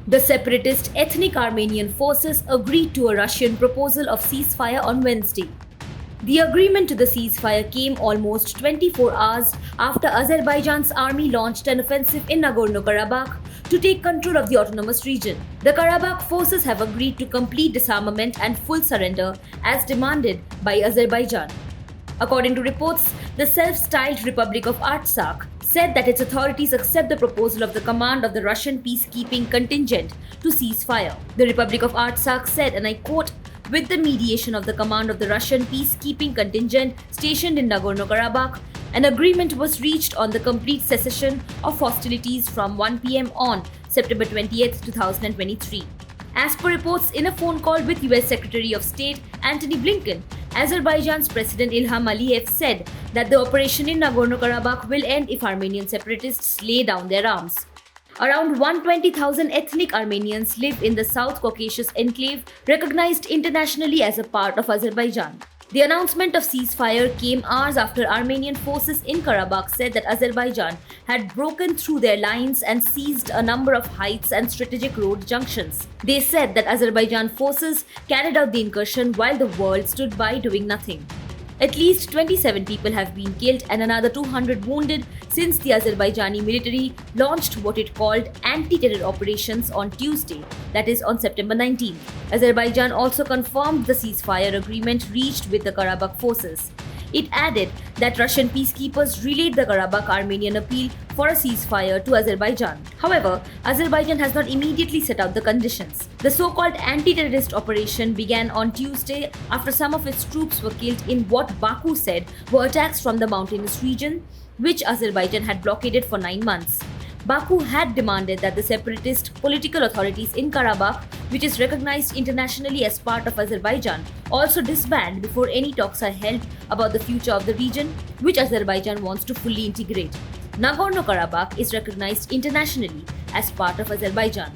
The separatist ethnic Armenian forces agreed to a Russian proposal of ceasefire on Wednesday. The agreement to the ceasefire came almost 24 hours after Azerbaijan's army launched an offensive in Nagorno-Karabakh to take control of the autonomous region. The Karabakh forces have agreed to complete disarmament and full surrender as demanded by Azerbaijan. According to reports, the self-styled Republic of Artsakh said that its authorities accept the proposal of the command of the Russian peacekeeping contingent to cease fire. The Republic of Artsakh said, and I quote, "With the mediation of the command of the Russian peacekeeping contingent stationed in Nagorno-Karabakh, an agreement was reached on the complete cessation of hostilities from 1 p.m. on September 28, 2023. As per reports in a phone call with US Secretary of State Antony Blinken, Azerbaijan's President Ilham Aliyev said that the operation in Nagorno-Karabakh will end if Armenian separatists lay down their arms. Around 120,000 ethnic Armenians live in the South Caucasus enclave, recognized internationally as a part of Azerbaijan. The announcement of ceasefire came hours after Armenian forces in Karabakh said that Azerbaijan had broken through their lines and seized a number of heights and strategic road junctions. They said that Azerbaijan forces carried out the incursion while the world stood by doing nothing. At least 27 people have been killed and another 200 wounded since the Azerbaijani military launched what it called anti-terror operations on Tuesday, that is on September 19. Azerbaijan also confirmed the ceasefire agreement reached with the Karabakh forces. It added that Russian peacekeepers relayed the Karabakh Armenian appeal for a ceasefire to Azerbaijan. However, Azerbaijan has not immediately set out the conditions. The so-called anti-terrorist operation began on Tuesday after some of its troops were killed in what Baku said were attacks from the mountainous region, which Azerbaijan had blockaded for 9 months. Baku had demanded that the separatist political authorities in Karabakh, which is recognized internationally as part of Azerbaijan, also disband before any talks are held about the future of the region, which Azerbaijan wants to fully integrate. Nagorno-Karabakh is recognized internationally as part of Azerbaijan.